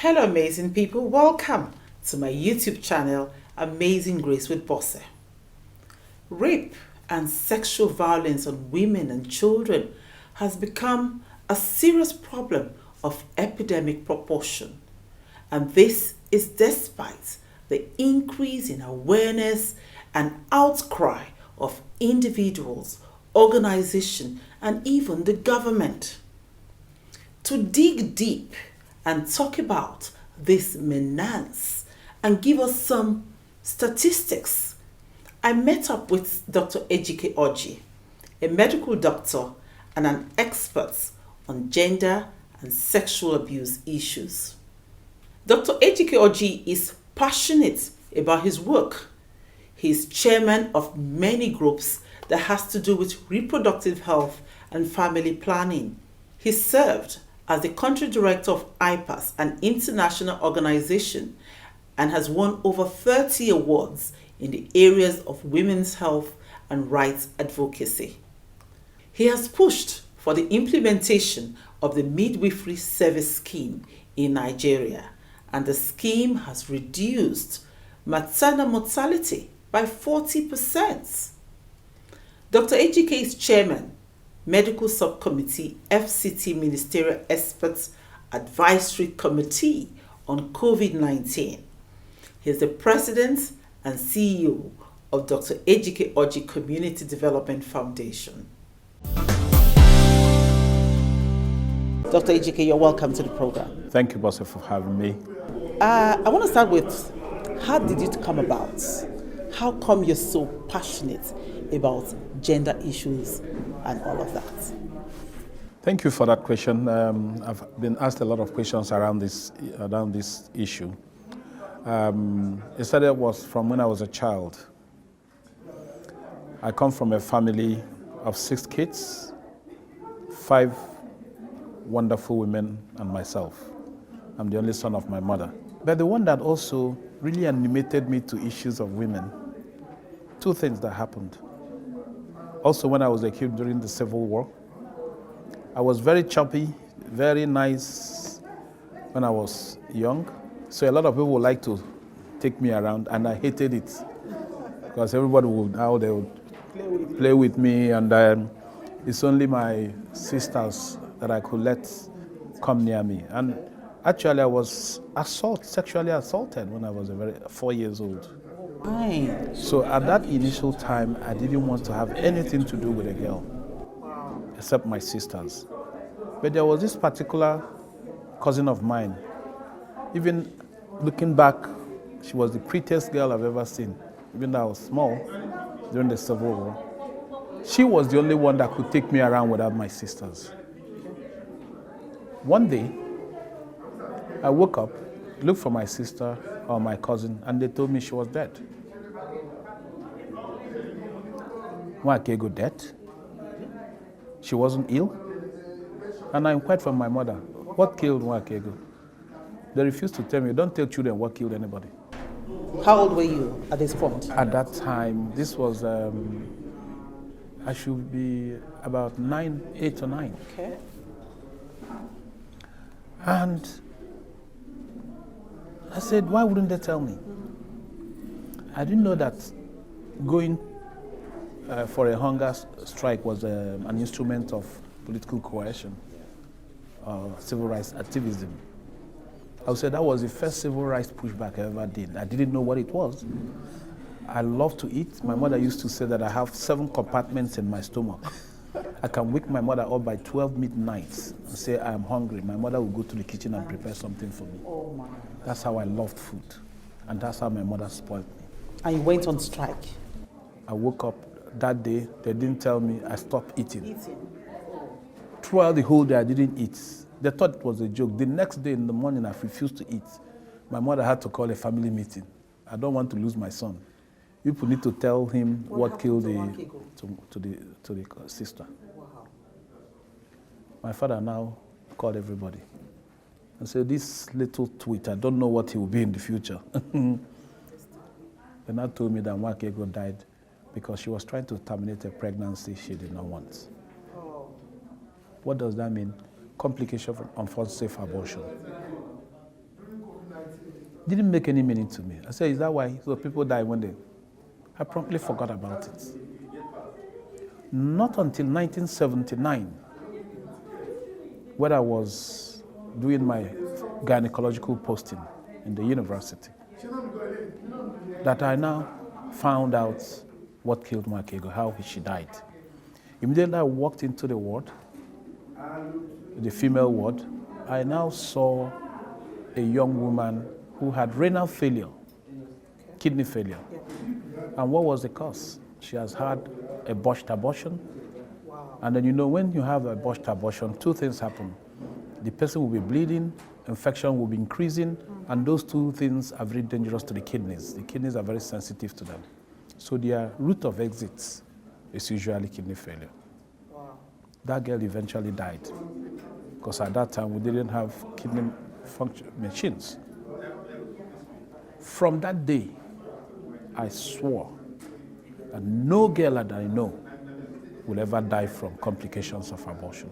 Hello amazing people, welcome to my YouTube channel Amazing Grace with Bosse. Rape and sexual violence on women and children has become a serious problem of epidemic proportion, and this is despite the increase in awareness and outcry of individuals, organizations and even the government. To dig deep and talk about this menace and give us some statistics, I met up with Dr. Ejike Oji, a medical doctor and an expert on gender and sexual abuse issues. Dr. Ejike Oji is passionate about his work. He is chairman of many groups that has to do with reproductive health and family planning. He served as the country director of IPAS, an international organization, and has won over 30 awards in the areas of women's health and rights advocacy. He has pushed for the implementation of the midwifery service scheme in Nigeria, and the scheme has reduced maternal mortality by 40%. Dr. Ejike is chairman, Medical Subcommittee FCT Ministerial Experts Advisory Committee on COVID-19. He is the president and CEO of Dr. Ejike Oji Community Development Foundation. Dr. Ejike, you're welcome to the program. Thank you, Bosse, for having me. I want to start with, how did it come about? How come you're so passionate about gender issues and all of that? Thank you for that question. I've been asked a lot of questions around this issue. It started was from when I was a child. I come from a family of 6 kids, 5 wonderful women and myself. I'm the only son of my mother. But the one that also really animated me to issues of women, 2 things that happened. Also, when I was a kid during the Civil War, I was very choppy, very nice when I was young. So a lot of people would like to take me around, and I hated it because everybody would play with me, and it's only my sisters that I could let come near me. And actually, I was sexually assaulted when I was 4 years old. Right. So at that initial time, I didn't want to have anything to do with a girl, except my sisters. But there was this particular cousin of mine. Even looking back, she was the prettiest girl I've ever seen, even though I was small during the Civil War. She was the only one that could take me around without my sisters. One day, I woke up, looked for my sister or my cousin, and they told me she was dead. Nwakego dead? She wasn't ill? And I inquired from my mother, what killed Nwakego? They refused to tell me. Don't tell children what killed anybody. How old were you at this point? At that time, this was, I should be about 8 or 9. Okay. And I said, why wouldn't they tell me? I didn't know that going for a hunger strike was an instrument of political coercion, civil rights activism. I would say that was the first civil rights pushback I ever did. I didn't know what it was. I love to eat. My mother used to say that I have 7 compartments in my stomach. I can wake my mother up by 12 midnight and say I am hungry. My mother will go to the kitchen and prepare something for me. Oh my. That's how I loved food. And that's how my mother spoiled me. And you went on strike? I woke up that day, they didn't tell me, I stopped eating. Throughout the whole day, I didn't eat. They thought it was a joke. The next day in the morning, I refused to eat. My mother had to call a family meeting. I don't want to lose my son. People need to tell him what killed the sister. Wow. My father now called everybody and said, this little tweet, I don't know what he will be in the future. They now told me that Nwakego died because she was trying to terminate a pregnancy she did not want. Oh. What does that mean? Complication of unsafe abortion. Didn't make any meaning to me. I said, is that why? So people die one day. I promptly forgot about it. Not until 1979, when I was doing my gynecological posting in the university, that I now found out what killed Makego, how she died. Immediately I walked into the ward, the female ward. I now saw a young woman who had renal failure, kidney failure. And what was the cause? She has had a botched abortion. Wow. And then when you have a botched abortion, two things happen. The person will be bleeding, infection will be increasing, and those two things are very dangerous to the kidneys. The kidneys are very sensitive to them. So their route of exit is usually kidney failure. Wow. That girl eventually died because at that time we didn't have kidney function machines. From that day, I swore that no girl that I know will ever die from complications of abortion.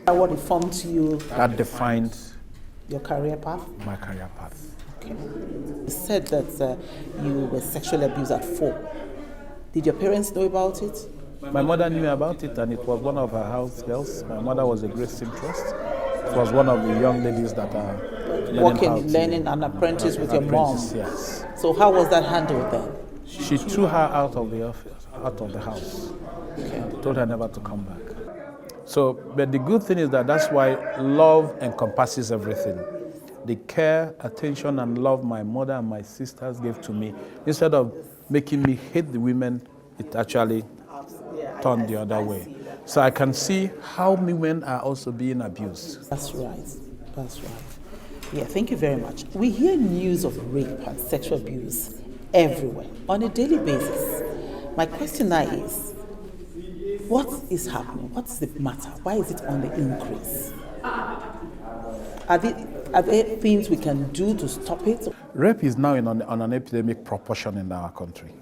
What informed you? That defined your career path? my career path. Okay. You said that you were sexually abused at 4. Did your parents know about it? My mother knew about it, and it was one of her house girls. My mother was a great seamstress. It was one of the young ladies that are learning an apprentice with your mom. Yes. So how was that handled then? She threw her out of the office, out of the house. Okay. Told her never to come back. So, but the good thing is that that's why love encompasses everything. The care, attention, and love my mother and my sisters gave to me, instead of making me hate the women, it actually turned the other way. So I can see how women are also being abused. That's right. That's right. Yeah, thank you very much. We hear news of rape and sexual abuse everywhere on a daily basis. My question now is, what is happening? What's the matter? Why is it on the increase? Are there things we can do to stop it? Rape is now on an epidemic proportion in our country.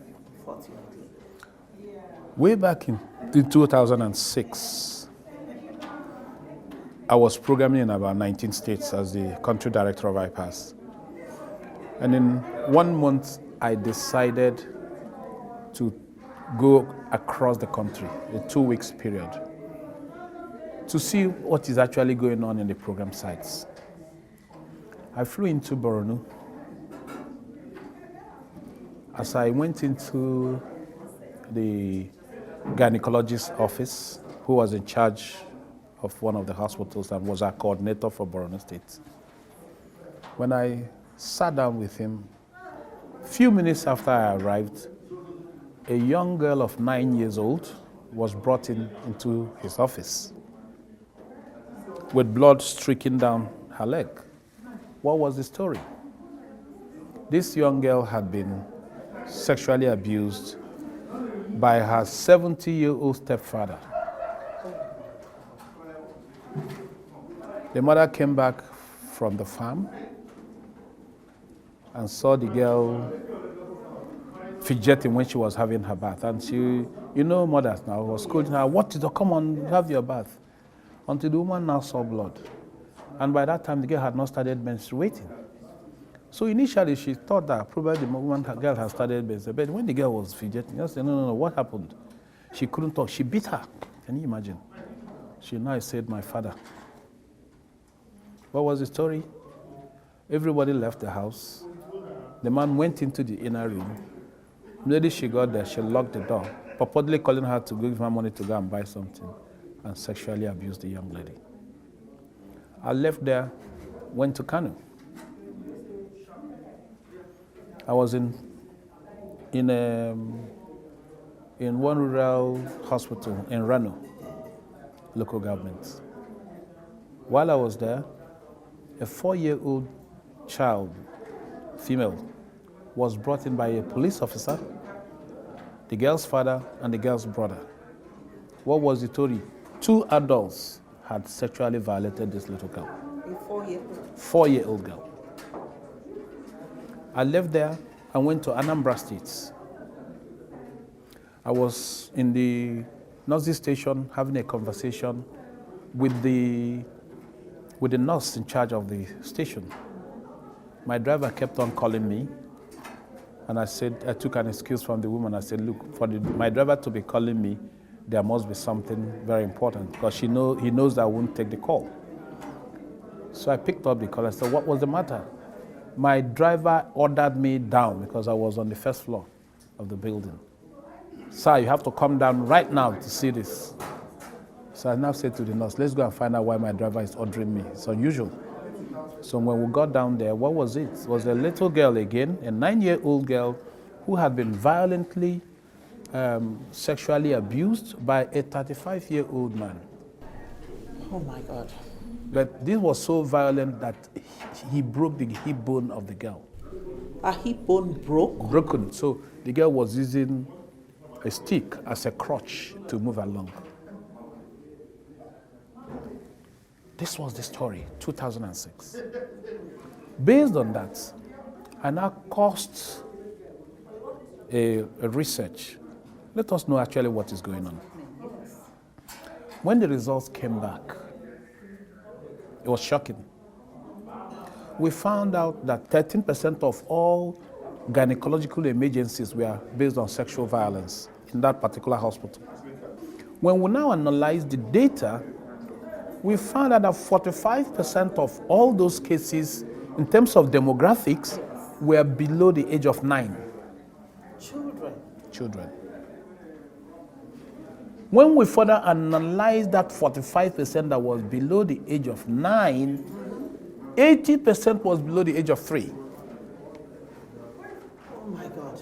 Way back in 2006, I was programming in about 19 states as the country director of IPAS. And in 1 month, I decided to go across the country, a 2 weeks period, to see what is actually going on in the program sites. I flew into Borno. As I went into the gynecologist's office, who was in charge of one of the hospitals and was our coordinator for Borno State, when I sat down with him, a few minutes after I arrived, a young girl of 9 years old was brought into his office with blood streaking down her leg. What was the story? This young girl had been sexually abused by her 70-year-old stepfather. The mother came back from the farm and saw the girl fidgeting when she was having her bath. And she, mothers now was scolding her, "What is it? Come on, have your bath." Until the woman now saw blood. And by that time, the girl had not started menstruating. So initially, she thought that probably the girl had started menstruating. But when the girl was fidgeting, she said, no, what happened? She couldn't talk. She beat her. Can you imagine? She now said, "My father." What was the story? Everybody left the house. The man went into the inner room. Immediately she got there, she locked the door, purportedly calling her to give her money to go and buy something, and sexually abused the young lady. I left there, went to Kano. I was in one rural hospital in Rano, local government. While I was there, a 4-year-old child, female, was brought in by a police officer, the girl's father, and the girl's brother. What was the story? 2 adults had sexually violated this little girl. A 4-year-old? 4-year-old girl. I left there and went to Anambra State. I was in the nursing station having a conversation with the nurse in charge of the station. My driver kept on calling me, and I took an excuse from the woman. I said, look, for my driver to be calling me, there must be something very important, because he knows that I won't take the call. So I picked up the call. I said, what was the matter? My driver ordered me down because I was on the first floor of the building. Sir, you have to come down right now to see this. So I now said to the nurse, let's go and find out why my driver is ordering me. It's unusual. So when we got down there, what was it? It was a little girl again, a 9-year-old girl who had been violently sexually abused by a 35-year-old man. Oh my God. But this was so violent that he broke the hip bone of the girl. A hip bone broke? Broken. So the girl was using a stick as a crutch to move along. This was the story, 2006. Based on that, I now caused a research. Let us know actually what is going on. When the results came back, it was shocking. We found out that 13% of all gynecological emergencies were based on sexual violence in that particular hospital. When we now analyzed the data, we found out that 45% of all those cases, in terms of demographics, were below the age of 9. Children. When we further analyzed that 45% that was below the age of 9, 80% was below the age of 3. Oh my God.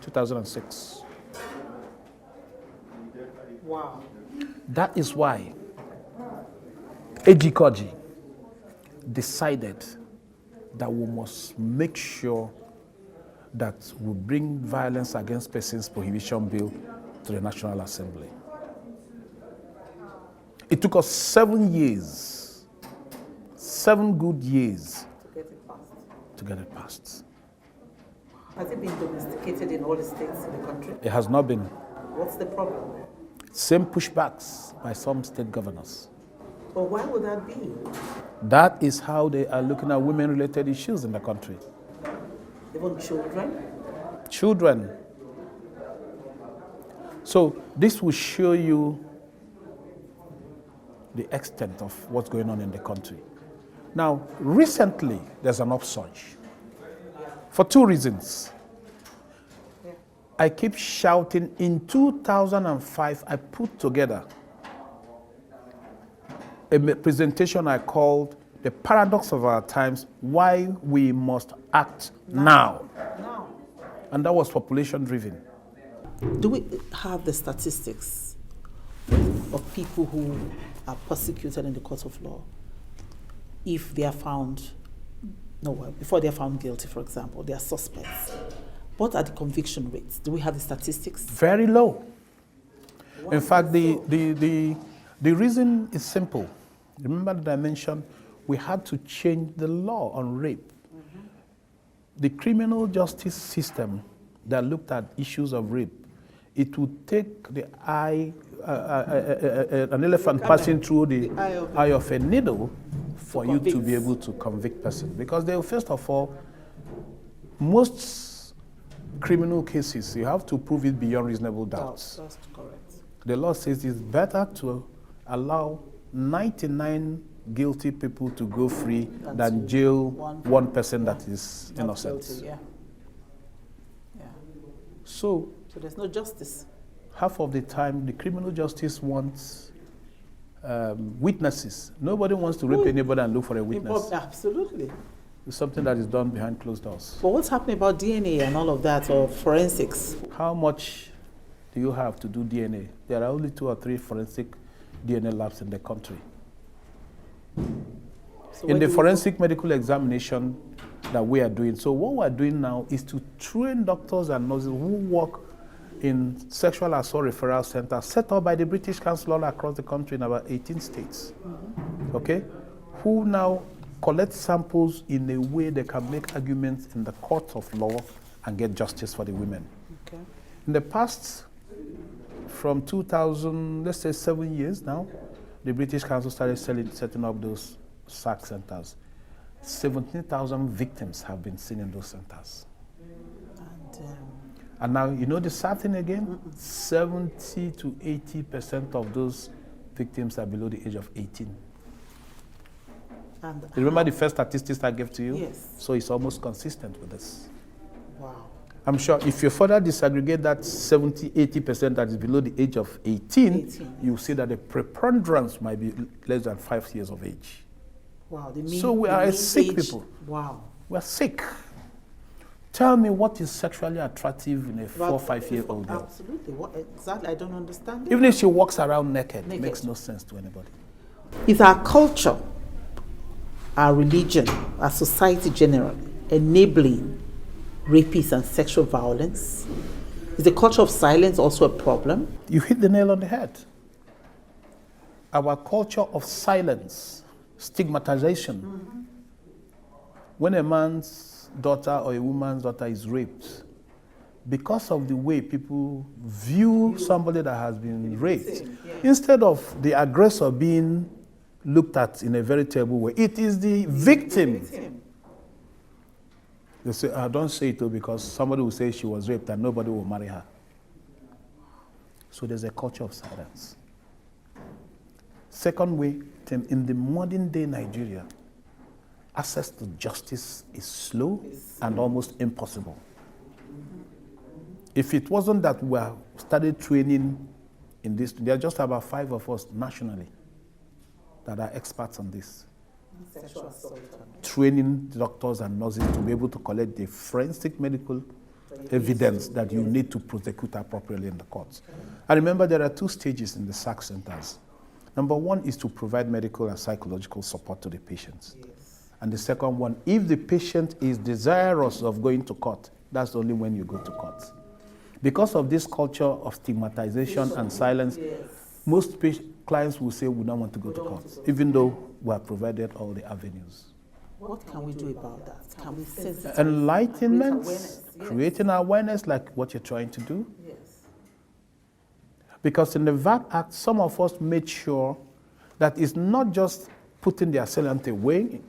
2006. Wow. That is why Ejikoji decided that we must make sure that we bring violence against persons prohibition bill to the National Assembly. It took us 7 years, 7 good years to get it passed. Has it been domesticated in all the states in the country? It has not been. What's the problem? Same pushbacks by some state governors. But why would that be? That is how they are looking at women-related issues in the country. Even children? Children. So this will show you the extent of what's going on in the country. Now, recently, there's an upsurge for 2 reasons. I keep shouting. In 2005, I put together a presentation I called The Paradox of Our Times, Why We Must Act Now. And that was population driven. Do we have the statistics of people who are prosecuted in the court of law if they are found, before they are found guilty, for example, they are suspects? What are the conviction rates? Do we have the statistics? Very low. In fact, the reason is simple. Remember that I mentioned we had to change the law on rape. The criminal justice system that looked at issues of rape, it would take the eye, an elephant passing through the eye of a needle for you to be able to convict person. Because they, first of all, most criminal cases, you have to prove it beyond reasonable doubt. That's correct. The law says it's better to allow 99 guilty people to go free than jail one person that is innocent. Guilty, yeah. So there's no justice. Half of the time, the criminal justice wants witnesses. Nobody wants to rape anybody and look for a witness. Absolutely. It's something that is done behind closed doors. But what's happening about DNA and all of that, or forensics? How much do you have to do DNA? There are only 2 or 3 forensic DNA labs in the country. So in the forensic medical examination that we are doing, so what we are doing now is to train doctors and nurses who work in sexual assault referral centers set up by the British Council all across the country in about 18 states. Okay? Who now collect samples in a way they can make arguments in the court of law and get justice for the women. Okay. In the past, from 2000, let's say 7 years now, the British Council started setting up those SAC centers. 17,000 victims have been seen in those centers. And, And now, you know the sad thing again? 70 to 80% of those victims are below the age of 18. and You remember the first statistics I gave to you? Yes. So it's almost consistent with this. Wow. I'm sure if you further disaggregate that 70, 80% that is below the age of 18, you'll see that the preponderance might be less than 5 years of age. Wow. So we are sick people. Wow. We are sick. Tell me what is sexually attractive in a 4 or 5 year old girl. Absolutely. What exactly? I don't understand. Even if she walks around naked, it makes no sense to anybody. Is our culture, our religion, our society generally enabling rapists and sexual violence? Is the culture of silence also a problem? You hit the nail on the head. Our culture of silence, stigmatization. When a man's daughter or a woman's daughter is raped, because of the way people view somebody that has been raped, instead of the aggressor being looked at in a very terrible way, it is the victim. They say, don't say it though, because somebody will say she was raped and nobody will marry her. So there's a culture of silence. Second way, in the modern day Nigeria, access to justice is slow and almost impossible. If it wasn't that we started training in this, there are just about 5 of us nationally that are experts on this. Sexual assault. Training doctors and nurses to be able to collect the forensic medical evidence that you need to prosecute appropriately in the courts. And remember, there are 2 stages in the SAC centers. Number 1 is to provide medical and psychological support to the patients. Yes. And the second one, if the patient is desirous of going to court, that's only when you go to court. Because of this culture of stigmatization and silence, most clients will say we don't want to go to court, even though we have provided all the avenues. What can we do about that? Can we sensitize? Enlightenment, creating awareness like what you're trying to do. Yes. Because in the VAT Act, some of us made sure that it's not just putting the assailant away.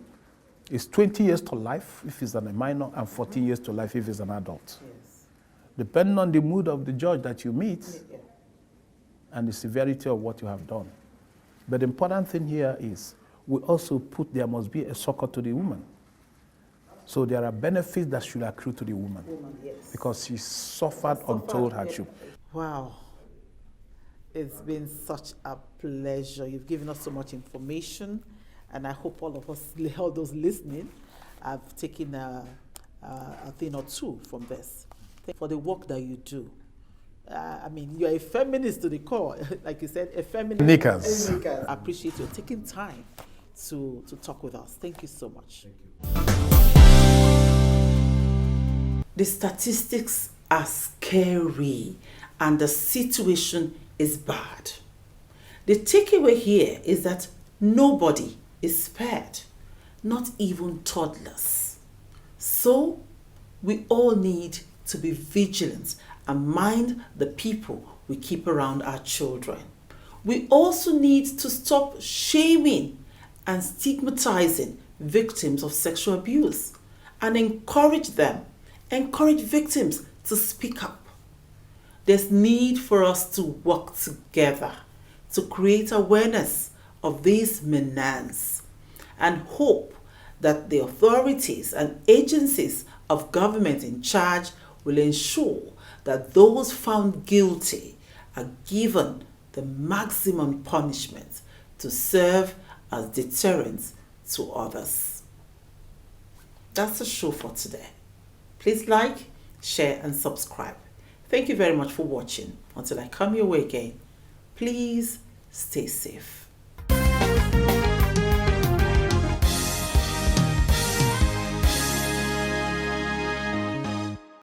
It's 20 years to life if it's a minor and 14 years to life if it's an adult. Yes. Depending on the mood of the judge that you meet and the severity of what you have done. But the important thing here is we also there must be a succor to the woman. So there are benefits that should accrue to the woman because she suffered untold hardship. Wow. It's been such a pleasure. You've given us so much information, and I hope all of us, all those listening, have taken a thing or two from this. For the work that you do. I mean, you're a feminist to the core. Like you said, a feminist. Knickers. I appreciate you taking time to talk with us. Thank you so much. Thank you. The statistics are scary and the situation is bad. The takeaway here is that nobody is spared, not even toddlers. So we all need to be vigilant and mind the people we keep around our children. We also need to stop shaming and stigmatizing victims of sexual abuse and encourage victims to speak up. There's need for us to work together to create awareness of this menace and hope that the authorities and agencies of government in charge will ensure that those found guilty are given the maximum punishment to serve as deterrents to others. That's the show for today. Please like, share, and subscribe. Thank you very much for watching. Until I come your way again, please stay safe.